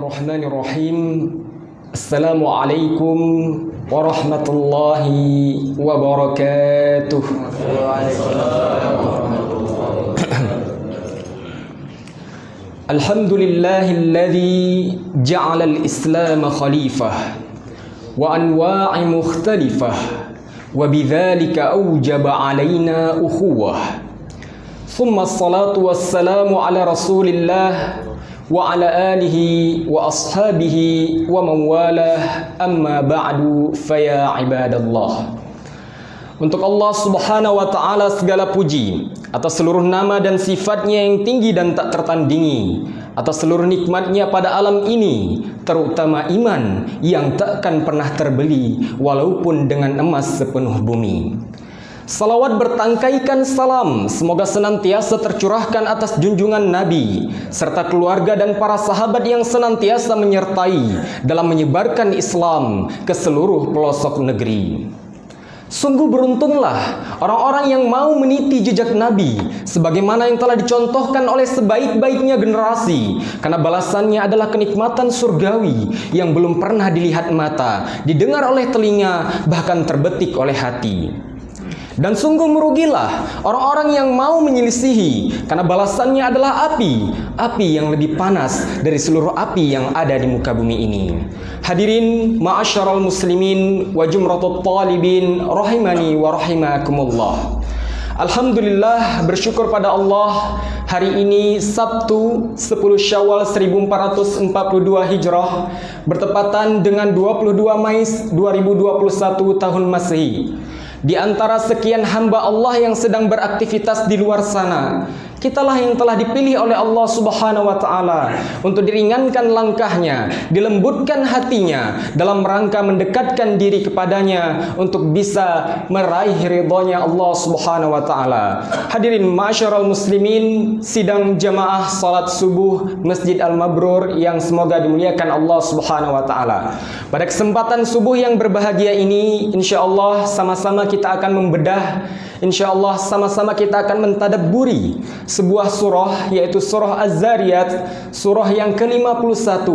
Bismillahirrahmanirrahim. Assalamualaikum warahmatullahi wabarakatuh. Alhamdulillahilladzi ja'ala al-islam khalifah wa anwa'i mukhtalifah wa bidzalika awjaba 'alaina ukhuwah. Thumma as-salatu was-salamu ala Rasulillah wa ala alihi wa ashabihi wa man walah, amma ba'du, faya ibadallah. Untuk Allah Subhanahu wa ta'ala segala puji atas seluruh nama dan sifatnya yang tinggi dan tak tertandingi, atas seluruh nikmatnya pada alam ini, terutama iman yang takkan pernah terbeli walaupun dengan emas sepenuh bumi. Salawat bertangkaikan salam semoga senantiasa tercurahkan atas junjungan Nabi serta keluarga dan para sahabat yang senantiasa menyertai dalam menyebarkan Islam ke seluruh pelosok negeri. Sungguh beruntunglah orang-orang yang mau meniti jejak Nabi sebagaimana yang telah dicontohkan oleh sebaik-baiknya generasi, karena balasannya adalah kenikmatan surgawi yang belum pernah dilihat mata, didengar oleh telinga, bahkan terbetik oleh hati. Dan sungguh merugilah orang-orang yang mau menyelisihi, karena balasannya adalah api yang lebih panas dari seluruh api yang ada di muka bumi ini. Hadirin ma'asyaral muslimin wa jumratut talibin rahimani wa rahimakumullah. Alhamdulillah, bersyukur pada Allah, hari ini Sabtu 10 Syawal 1442 Hijrah bertepatan dengan 22 Mei 2021 tahun Masehi. Di antara sekian hamba Allah yang sedang beraktivitas di luar sana, kitalah yang telah dipilih oleh Allah Subhanahu wa ta'ala untuk diringankan langkahnya, dilembutkan hatinya dalam rangka mendekatkan diri kepadanya untuk bisa meraih ridhonya Allah Subhanahu wa ta'ala. Hadirin ma'asyaral muslimin, sidang jamaah salat subuh Masjid Al-Mabrur yang semoga dimuliakan Allah Subhanahu wa ta'ala. Pada kesempatan subuh yang berbahagia ini, insyaallah sama-sama kita akan membedah, insyaallah sama-sama kita akan mentadabburi sebuah surah, yaitu surah Az-Zariyat, surah yang ke-51,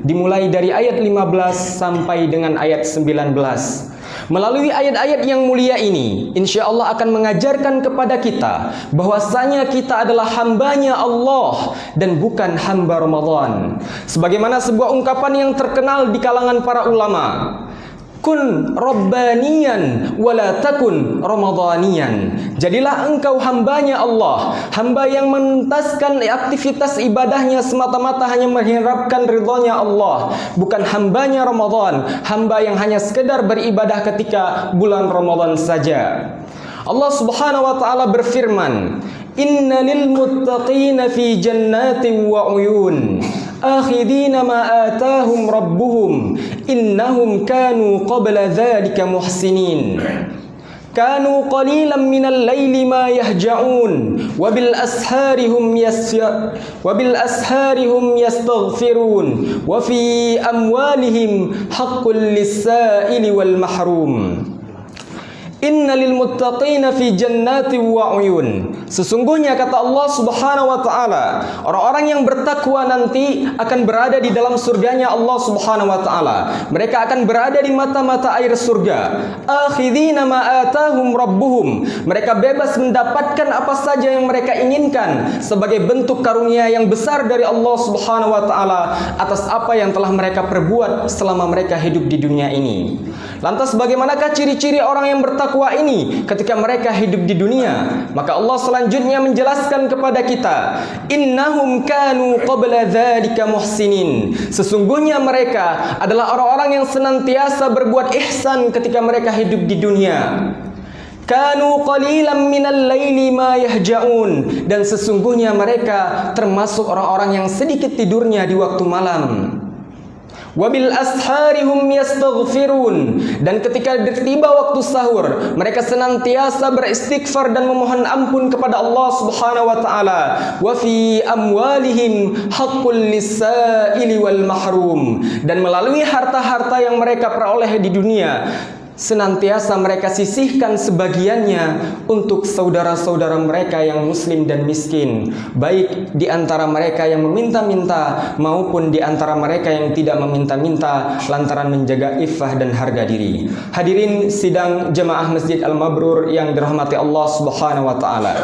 dimulai dari ayat 15 sampai dengan ayat 19. Melalui ayat-ayat yang mulia ini, insyaallah akan mengajarkan kepada kita bahwasanya kita adalah hambanya Allah dan bukan hamba Ramadan. Sebagaimana sebuah ungkapan yang terkenal di kalangan para ulama, kun rabbaniyan wala takun ramadhaniyan. Jadilah engkau hambanya Allah, hamba yang menuntaskan aktivitas ibadahnya semata-mata hanya mengharapkan ridhonya Allah, bukan hambanya Ramadan, hamba yang hanya sekedar beribadah ketika bulan Ramadan saja. Allah Subhanahu wa ta'ala berfirman, innalil muttaqina fi jannatin wa uyun akhidina ma atahum rabbuhum innahum kanu qabla dhalika muhsinin kanu qalilan minal laili ma yahja'un wa bil ashari hum yastaghfirun wa fi amwalihim haqqul lis-sa'ili wal mahrum. Innalil muttaqina fi jannati wa uyun. Sesungguhnya kata Allah Subhanahu wa ta'ala, orang-orang yang bertakwa nanti akan berada di dalam surganya Allah Subhanahu wa ta'ala. Mereka akan berada di mata-mata air surga. Akhidina ma atahum rabbuhum. Mereka bebas mendapatkan apa saja yang mereka inginkan sebagai bentuk karunia yang besar dari Allah Subhanahu wa ta'ala atas apa yang telah mereka perbuat selama mereka hidup di dunia ini. Lantas bagaimanakah ciri-ciri orang yang bertakwa ini ketika mereka hidup di dunia? Maka Allah selanjutnya menjelaskan kepada kita, innahum kanu qabla dzalika muhsinin. Sesungguhnya mereka adalah orang-orang yang senantiasa berbuat ihsan ketika mereka hidup di dunia. Kanu qalilan minal laili ma yahja'un. Dan sesungguhnya mereka termasuk orang-orang yang sedikit tidurnya di waktu malam. Wabil asharihum yastaghfirun. Dan ketika tiba waktu sahur, mereka senantiasa beristighfar dan memohon ampun kepada Allah Subhanahu wa ta'ala. Wa fi amwalihim haqqul lis-sa'ili wal mahrum. Dan melalui harta-harta yang mereka peroleh di dunia, senantiasa mereka sisihkan sebagiannya untuk saudara-saudara mereka yang muslim dan miskin, baik di antara mereka yang meminta-minta maupun di antara mereka yang tidak meminta-minta lantaran menjaga iffah dan harga diri. Hadirin sidang jemaah Masjid Al-Mabrur yang dirahmati Allah Subhanahu wa taala.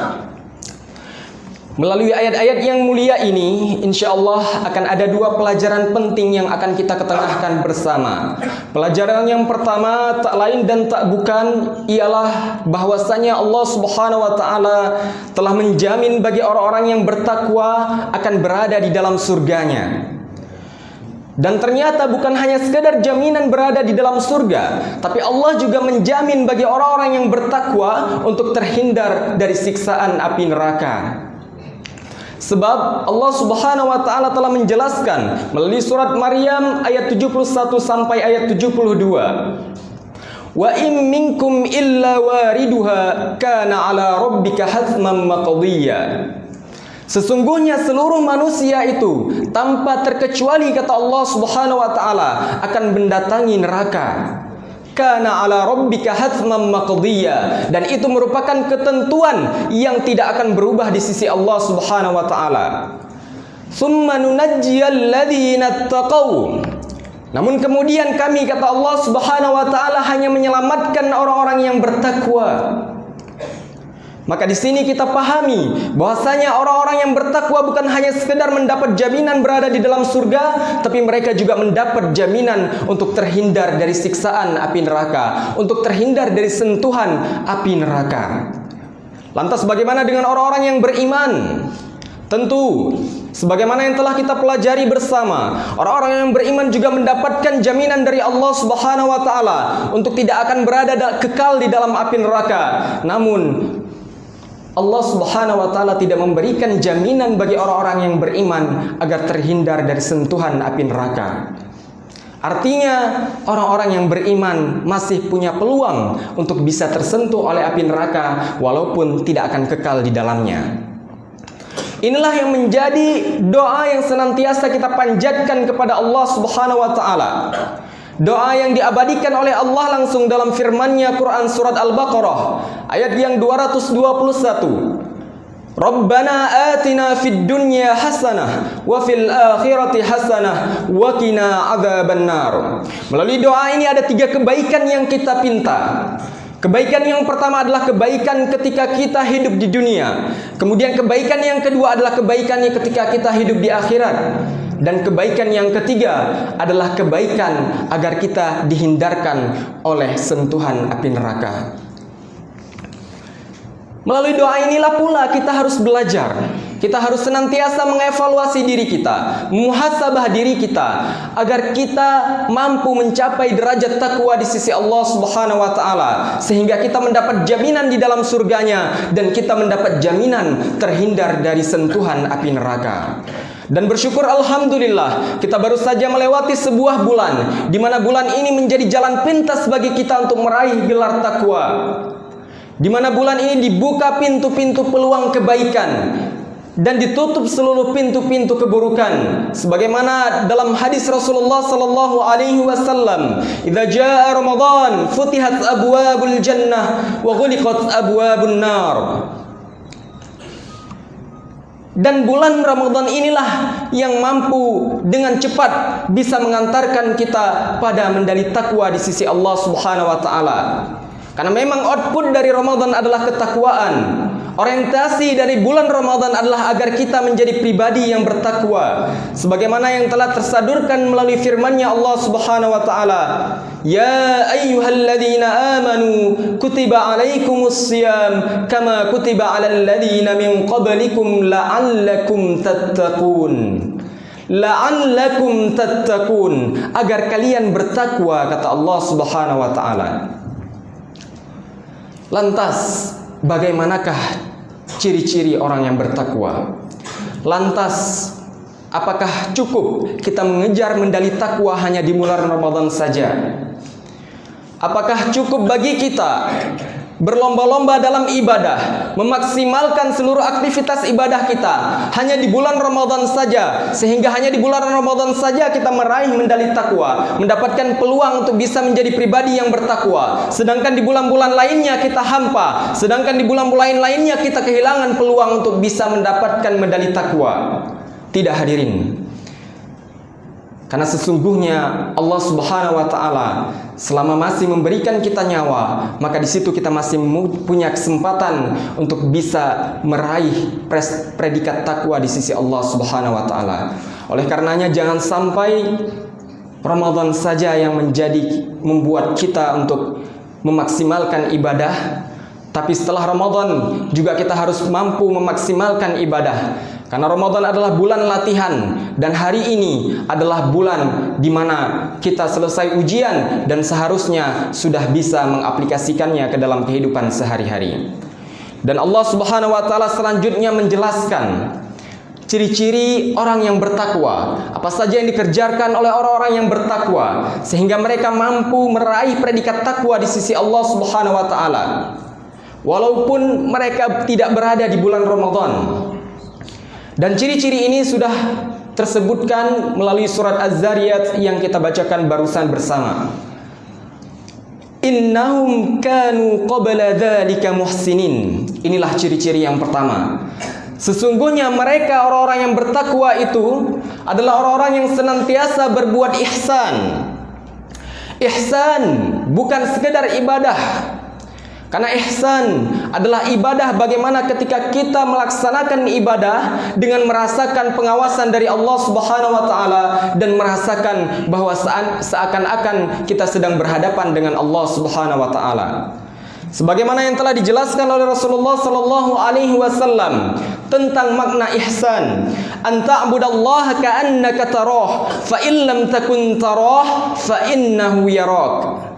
Melalui ayat-ayat yang mulia ini, insya Allah akan ada dua pelajaran penting yang akan kita ketengahkan bersama. Pelajaran yang pertama tak lain dan tak bukan ialah bahwasanya Allah Subhanahu wa taala telah menjamin bagi orang-orang yang bertakwa akan berada di dalam surganya. Dan ternyata bukan hanya sekedar jaminan berada di dalam surga, tapi Allah juga menjamin bagi orang-orang yang bertakwa untuk terhindar dari siksaan api neraka. Sebab Allah Subhanahu wa taala telah menjelaskan melalui surat Maryam ayat 71 sampai ayat 72. Wa in minkum illa wariduha kana ala rabbika hatman maqdiyya. Sesungguhnya seluruh manusia itu tanpa terkecuali kata Allah Subhanahu wa taala akan mendatangi neraka. Kana ala rabbika hatman maqdiyya, dan itu merupakan ketentuan yang tidak akan berubah di sisi Allah Subhanahu wa taala. Tsumma nunajjiyal ladzina taqaw. Namun kemudian kami kata Allah Subhanahu wa taala hanya menyelamatkan orang-orang yang bertakwa. Maka di sini kita pahami bahwasanya orang-orang yang bertakwa bukan hanya sekedar mendapat jaminan berada di dalam surga, tapi mereka juga mendapat jaminan untuk terhindar dari siksaan api neraka, untuk terhindar dari sentuhan api neraka. Lantas bagaimana dengan orang-orang yang beriman? Tentu sebagaimana yang telah kita pelajari bersama, orang-orang yang beriman juga mendapatkan jaminan dari Allah Subhanahu wa taala untuk tidak akan berada kekal di dalam api neraka. Namun Allah Subhanahu wa taala tidak memberikan jaminan bagi orang-orang yang beriman agar terhindar dari sentuhan api neraka. Artinya orang-orang yang beriman masih punya peluang untuk bisa tersentuh oleh api neraka walaupun tidak akan kekal di dalamnya. Inilah yang menjadi doa yang senantiasa kita panjatkan kepada Allah Subhanahu wa taala. Doa yang diabadikan oleh Allah langsung dalam firman-Nya Quran surat Al-Baqarah ayat yang 221. Rabbana atina fid dunya hasanah wa fil akhirati hasanah wa qina adzabannar. Melalui doa ini ada 3 kebaikan yang kita pinta. Kebaikan yang pertama adalah kebaikan ketika kita hidup di dunia. Kemudian kebaikan yang kedua adalah kebaikannya ketika kita hidup di akhirat. Dan kebaikan yang ketiga adalah kebaikan agar kita dihindarkan oleh sentuhan api neraka. Melalui doa inilah pula kita harus belajar. Kita harus senantiasa mengevaluasi diri kita, muhasabah diri kita, agar kita mampu mencapai derajat takwa di sisi Allah Subhanahu wa taala, sehingga kita mendapat jaminan di dalam surganya dan kita mendapat jaminan terhindar dari sentuhan api neraka. Dan bersyukur alhamdulillah kita baru saja melewati sebuah bulan di mana bulan ini menjadi jalan pintas bagi kita untuk meraih gelar takwa. Di mana bulan ini dibuka pintu-pintu peluang kebaikan dan ditutup seluruh pintu-pintu keburukan. Sebagaimana dalam hadis Rasulullah sallallahu alaihi wasallam, "Idza jaa Ramadan, futihat abwabul jannah wa ghuliqat abwabun nar." Dan bulan Ramadan inilah yang mampu dengan cepat bisa mengantarkan kita pada mendali takwa di sisi Allah Subhanahu wa taala. Karena memang output dari Ramadan adalah ketakwaan. Orientasi dari bulan Ramadan adalah agar kita menjadi pribadi yang bertakwa. Sebagaimana yang telah tersadurkan melalui firman-Nya Allah Subhanahu wa taala, "Ya ayyuhalladzina amanu kutiba alaikumus shiyam kama kutiba alal ladzina min qablikum la'allakum tattaqun." La'allakum tattaqun, agar kalian bertakwa kata Allah Subhanahu wa taala. Lantas bagaimanakah ciri-ciri orang yang bertakwa? Lantas apakah cukup kita mengejar mendali takwa hanya di bulan Ramadan saja? Apakah cukup bagi kita berlomba-lomba dalam ibadah, memaksimalkan seluruh aktivitas ibadah kita hanya di bulan Ramadan saja, sehingga hanya di bulan Ramadan saja kita meraih medali takwa, mendapatkan peluang untuk bisa menjadi pribadi yang bertakwa. Sedangkan di bulan-bulan lainnya kita hampa, sedangkan di bulan-bulan lainnya kita kehilangan peluang untuk bisa mendapatkan medali takwa. Tidak, hadirin. Karena sesungguhnya Allah Subhanahu wa taala selama masih memberikan kita nyawa, maka di situ kita masih punya kesempatan untuk bisa meraih predikat takwa di sisi Allah Subhanahu wa taala. Oleh karenanya jangan sampai Ramadan saja yang membuat kita untuk memaksimalkan ibadah, tapi setelah Ramadan juga kita harus mampu memaksimalkan ibadah. Karena Ramadan adalah bulan latihan, dan hari ini adalah bulan di mana kita selesai ujian dan seharusnya sudah bisa mengaplikasikannya ke dalam kehidupan sehari-hari. Dan Allah Subhanahu wa taala selanjutnya menjelaskan ciri-ciri orang yang bertakwa, apa saja yang dikerjakan oleh orang-orang yang bertakwa sehingga mereka mampu meraih predikat takwa di sisi Allah Subhanahu wa taala. Walaupun mereka tidak berada di bulan Ramadan. Dan ciri-ciri ini sudah tersebutkan melalui surat Az-Zariyat yang kita bacakan barusan bersama. Innahum kanu qabla dzalika muhsinin. Inilah ciri-ciri yang pertama. Sesungguhnya mereka orang-orang yang bertakwa itu adalah orang-orang yang senantiasa berbuat ihsan. Ihsan bukan sekedar ibadah. Karena ihsan adalah ibadah bagaimana ketika kita melaksanakan ibadah dengan merasakan pengawasan dari Allah Subhanahu wa taala dan merasakan bahwa seakan-akan kita sedang berhadapan dengan Allah Subhanahu wa taala. Sebagaimana yang telah dijelaskan oleh Rasulullah sallallahu alaihi wasallam tentang makna ihsan, an ta'budallaha ka'annaka tarah, fa in lam takun tarah fa innahu yarak.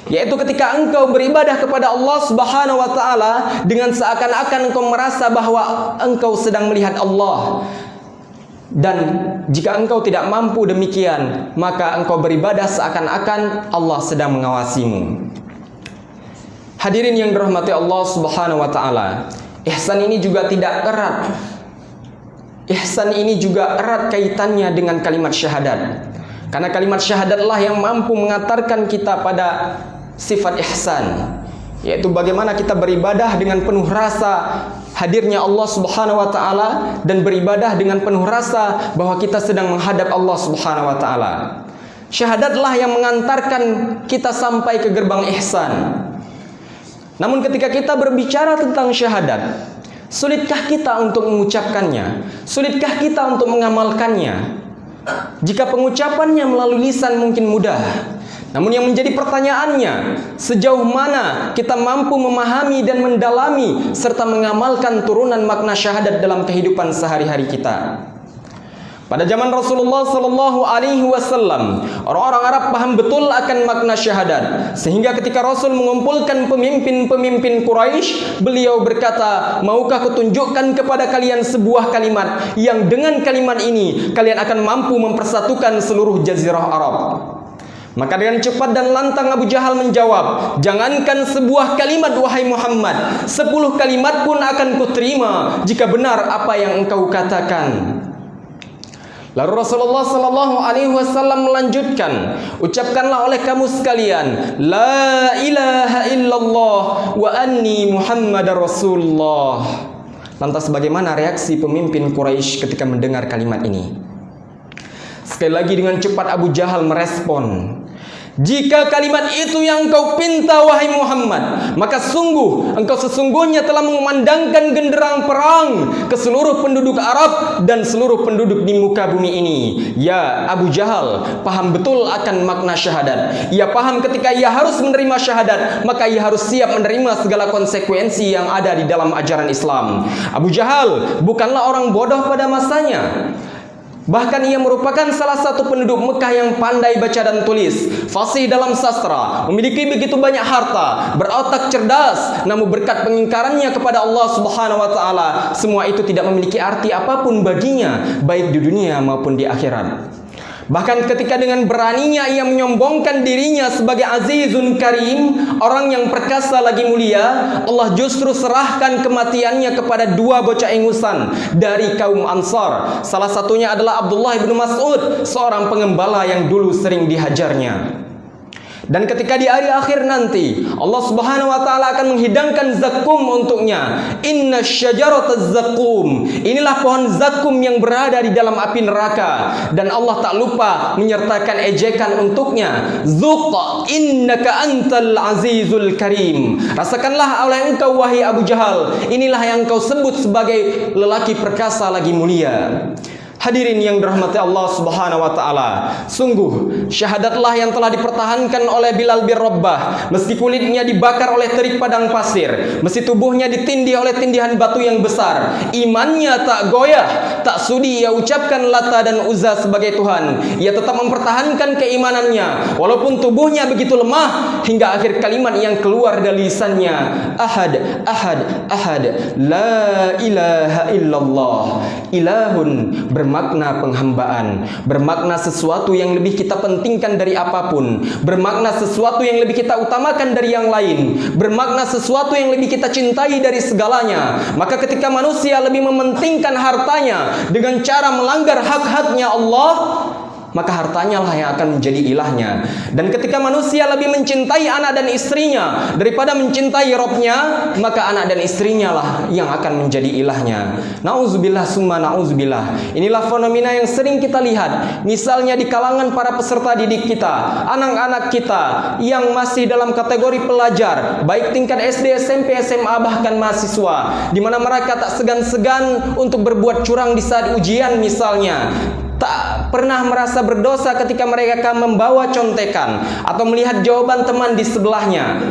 Yaitu ketika engkau beribadah kepada Allah Subhanahu wa taala dengan seakan-akan engkau merasa bahwa engkau sedang melihat Allah. Dan jika engkau tidak mampu demikian, maka engkau beribadah seakan-akan Allah sedang mengawasimu. Hadirin yang dirahmati Allah Subhanahu wa taala, ihsan ini juga tidak erat. Ihsan ini juga erat kaitannya dengan kalimat syahadat. Karena kalimat syahadatlah yang mampu mengantarkan kita pada sifat ihsan, yaitu bagaimana kita beribadah dengan penuh rasa hadirnya Allah Subhanahu wa taala dan beribadah dengan penuh rasa bahwa kita sedang menghadap Allah Subhanahu wa taala. Syahadatlah yang mengantarkan kita sampai ke gerbang ihsan. Namun ketika kita berbicara tentang syahadat, sulitkah kita untuk mengucapkannya? Sulitkah kita untuk mengamalkannya? Jika pengucapannya melalui lisan mungkin mudah, namun yang menjadi pertanyaannya, sejauh mana kita mampu memahami dan mendalami serta mengamalkan turunan makna syahadat dalam kehidupan sehari-hari kita. Pada zaman Rasulullah sallallahu alaihi wasallam, orang-orang Arab paham betul akan makna syahadat, sehingga ketika Rasul mengumpulkan pemimpin-pemimpin Quraisy, beliau berkata, "Maukah kutunjukkan kepada kalian sebuah kalimat yang dengan kalimat ini kalian akan mampu mempersatukan seluruh jazirah Arab?" Maka dengan cepat dan lantang Abu Jahal menjawab, "Jangankan sebuah kalimat wahai Muhammad, 10 kalimat pun akan kuterima jika benar apa yang engkau katakan." Lalu Rasulullah sallallahu alaihi wasallam melanjutkan, "Ucapkanlah oleh kamu sekalian, la ilaha illallah wa anni Muhammadar Rasulullah." Lantas bagaimana reaksi pemimpin Quraisy ketika mendengar kalimat ini? Sekali lagi dengan cepat Abu Jahal merespon, "Jika kalimat itu yang engkau pinta wahai Muhammad, maka sungguh engkau sesungguhnya telah mengumandangkan genderang perang ke seluruh penduduk Arab dan seluruh penduduk di muka bumi ini." Ya, Abu Jahal paham betul akan makna syahadat. Ia paham ketika ia harus menerima syahadat, maka ia harus siap menerima segala konsekuensi yang ada di dalam ajaran Islam. Abu Jahal bukanlah orang bodoh pada masanya. Bahkan ia merupakan salah satu penduduk Mekah yang pandai baca dan tulis, fasih dalam sastra, memiliki begitu banyak harta, berotak cerdas, namun berkat pengingkarannya kepada Allah Subhanahu wa taala, semua itu tidak memiliki arti apapun baginya, baik di dunia maupun di akhirat. Bahkan ketika dengan beraninya ia menyombongkan dirinya sebagai Azizun Karim, orang yang perkasa lagi mulia, Allah justru serahkan kematiannya kepada dua bocah ingusan dari kaum Ansar. Salah satunya adalah Abdullah bin Mas'ud, seorang pengembala yang dulu sering dihajarnya. Dan ketika di hari akhir nanti Allah Subhanahu wa taala akan menghidangkan zakum untuknya. Inna syajarataz zakum. Inilah pohon zakum yang berada di dalam api neraka, dan Allah tak lupa menyertakan ejekan untuknya. Zuq innaka antal azizul karim. Rasakanlah oleh engkau wahai Abu Jahal, inilah yang engkau sebut sebagai lelaki perkasa lagi mulia. Hadirin yang dirahmati Allah Subhanahu wa taala, sungguh syahadatlah yang telah dipertahankan oleh Bilal bin Rabah, meski kulitnya dibakar oleh terik padang pasir, meski tubuhnya ditindih oleh tindihan batu yang besar, imannya tak goyah, tak sudi ia ucapkan Lata dan Uzza sebagai Tuhan. Ia tetap mempertahankan keimanannya walaupun tubuhnya begitu lemah, hingga akhir kalimat yang keluar dari lisannya, Ahad, Ahad, Ahad, La ilaha illallah. Ilahun bermakna penghambaan, bermakna sesuatu yang lebih kita pentingkan dari apapun, bermakna sesuatu yang lebih kita utamakan dari yang lain, bermakna sesuatu yang lebih kita cintai dari segalanya. Maka ketika manusia lebih mementingkan hartanya dengan cara melanggar hak-haknya Allah, maka hartanya lah yang akan menjadi ilahnya. Dan ketika manusia lebih mencintai anak dan istrinya daripada mencintai Robnya, maka anak dan istrinya lah yang akan menjadi ilahnya. Nauzubillah summa nauzubillah. Inilah fenomena yang sering kita lihat, misalnya di kalangan para peserta didik kita, anak-anak kita yang masih dalam kategori pelajar, baik tingkat SD, SMP, SMA, bahkan mahasiswa, di mana mereka tak segan-segan untuk berbuat curang di saat ujian misalnya, tak pernah merasa berdosa ketika mereka membawa contekan atau melihat jawaban teman di sebelahnya.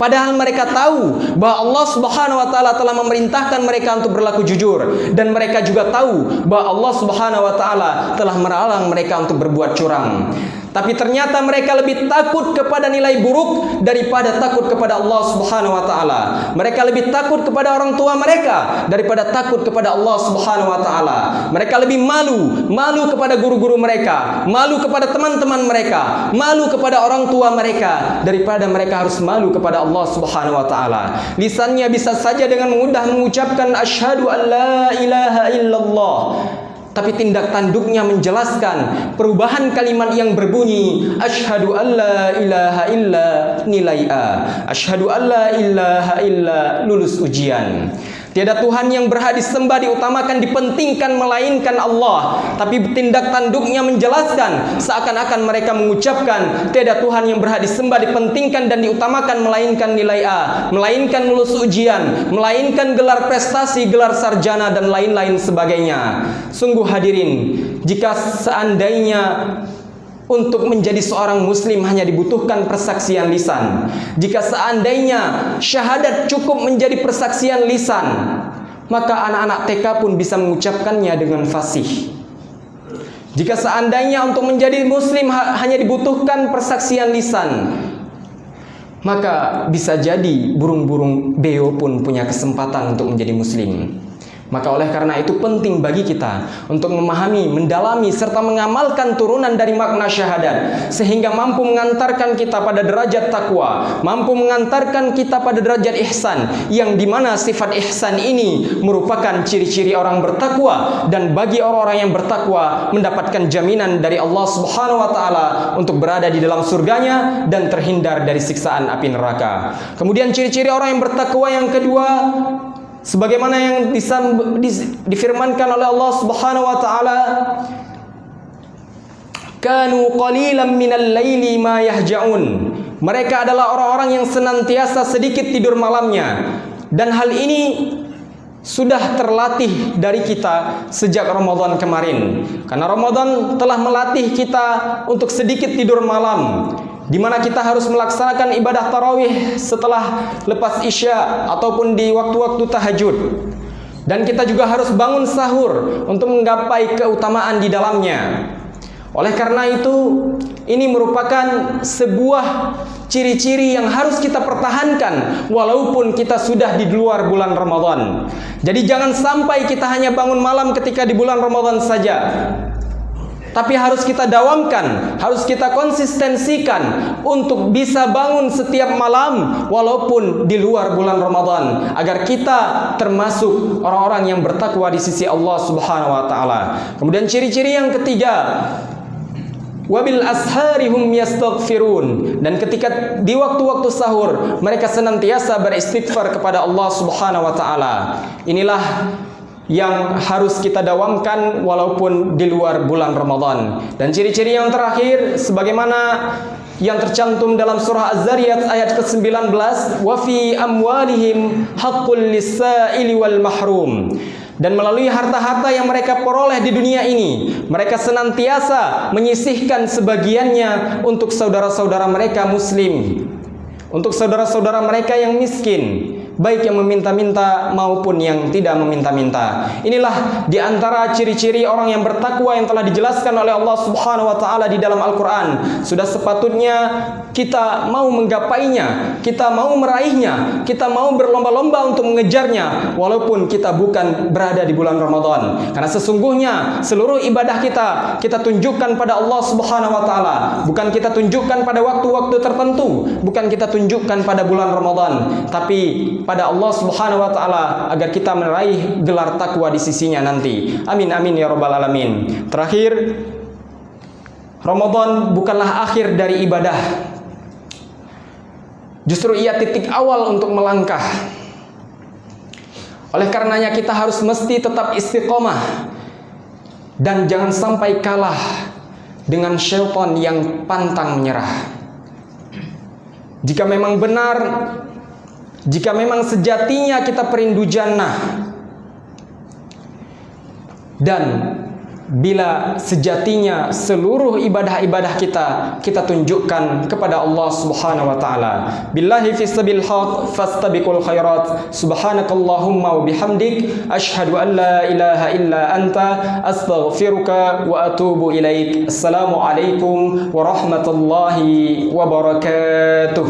Padahal mereka tahu bahwa Allah Subhanahu wa taala telah memerintahkan mereka untuk berlaku jujur, dan mereka juga tahu bahwa Allah Subhanahu wa taala telah melarang mereka untuk berbuat curang. Tapi ternyata mereka lebih takut kepada nilai buruk daripada takut kepada Allah Subhanahu wa taala. Mereka lebih takut kepada orang tua mereka daripada takut kepada Allah Subhanahu wa taala. Mereka lebih malu kepada guru-guru mereka, malu kepada teman-teman mereka, malu kepada orang tua mereka daripada mereka harus malu kepada Allah Subhanahu wa taala. Lisannya bisa saja dengan mudah mengucapkan asyhadu an la ilaha illallah, tapi tindak tanduknya menjelaskan perubahan kalimat yang berbunyi asyhadu alla ilaha illa nilai A, asyhadu alla ilaha illa lulus ujian. Tiada Tuhan yang berhak disembah, diutamakan, dipentingkan melainkan Allah. Tapi tindak tanduknya menjelaskan seakan-akan mereka mengucapkan tiada Tuhan yang berhak disembah, dipentingkan dan diutamakan melainkan nilai A, melainkan lulus ujian, melainkan gelar prestasi, gelar sarjana dan lain-lain sebagainya. Sungguh hadirin, jika seandainya untuk menjadi seorang muslim hanya dibutuhkan persaksian lisan, jika seandainya syahadat cukup menjadi persaksian lisan, maka anak-anak TK pun bisa mengucapkannya dengan fasih. Jika seandainya untuk menjadi muslim hanya dibutuhkan persaksian lisan, maka bisa jadi burung-burung beo pun punya kesempatan untuk menjadi muslim. Maka oleh karena itu penting bagi kita untuk memahami, mendalami, serta mengamalkan turunan dari makna syahadat, sehingga mampu mengantarkan kita pada derajat takwa, mampu mengantarkan kita pada derajat ihsan, yang dimana sifat ihsan ini merupakan ciri-ciri orang bertakwa, dan bagi orang-orang yang bertakwa mendapatkan jaminan dari Allah Subhanahu wa taala untuk berada di dalam surganya dan terhindar dari siksaan api neraka. Kemudian ciri-ciri orang yang bertakwa yang kedua, sebagaimana yang difirmankan oleh Allah Subhanahu wa taala, kanu qalilan minal laili ma yahja'un. Mereka adalah orang-orang yang senantiasa sedikit tidur malamnya, dan hal ini sudah terlatih dari kita sejak Ramadan kemarin. Karena Ramadan telah melatih kita untuk sedikit tidur malam, di mana kita harus melaksanakan ibadah tarawih setelah lepas isya ataupun di waktu-waktu tahajud. Dan kita juga harus bangun sahur untuk menggapai keutamaan di dalamnya. Oleh karena itu, ini merupakan sebuah ciri-ciri yang harus kita pertahankan walaupun kita sudah di luar bulan Ramadan. Jadi jangan sampai kita hanya bangun malam ketika di bulan Ramadan saja. tapi harus kita dawamkan, harus kita konsistensikan untuk bisa bangun setiap malam walaupun di luar bulan Ramadan, agar kita termasuk orang-orang yang bertakwa di sisi Allah Subhanahu wa taala. Kemudian ciri-ciri yang ketiga, wabil asharihum yastaghfirun, dan ketika di waktu-waktu sahur mereka senantiasa beristighfar kepada Allah Subhanahu wa taala. Inilah yang harus kita dawamkan walaupun di luar bulan Ramadan. Dan ciri-ciri yang terakhir sebagaimana yang tercantum dalam surah Az-Zariyat ayat ke-19, wa fi amwalihim haqqul lis-sa'ili wal mahrum. Dan melalui harta-harta yang mereka peroleh di dunia ini, mereka senantiasa menyisihkan sebagiannya untuk saudara-saudara mereka muslim, untuk saudara-saudara mereka yang miskin, baik yang meminta-minta maupun yang tidak meminta-minta. Inilah di antara ciri-ciri orang yang bertakwa yang telah dijelaskan oleh Allah Subhanahu wa taala di dalam Al-Qur'an. Sudah sepatutnya kita mau menggapainya, kita mau meraihnya, kita mau berlomba-lomba untuk mengejarnya walaupun kita bukan berada di bulan Ramadan. Karena sesungguhnya seluruh ibadah kita tunjukkan pada Allah Subhanahu wa taala, bukan kita tunjukkan pada waktu-waktu tertentu, bukan kita tunjukkan pada bulan Ramadan, tapi pada Allah Subhanahu wa taala agar kita meraih gelar takwa di sisinya nanti. Amin amin ya rabbal alamin. Terakhir, Ramadan bukanlah akhir dari ibadah. Justru ia titik awal untuk melangkah. Oleh karenanya kita harus mesti tetap istiqomah dan jangan sampai kalah dengan syaitan yang pantang menyerah. Jika memang benar, jika memang sejatinya kita perindu jannah, dan bila sejatinya seluruh ibadah-ibadah kita tunjukkan kepada Allah Subhanahu wa taala. Billahi fissabil haq fastabiqul khairat. Subhanakallahumma wa bihamdik asyhadu an la ilaha illa anta astaghfiruka wa atubu ilaik. Assalamu alaikum warahmatullahi wabarakatuh.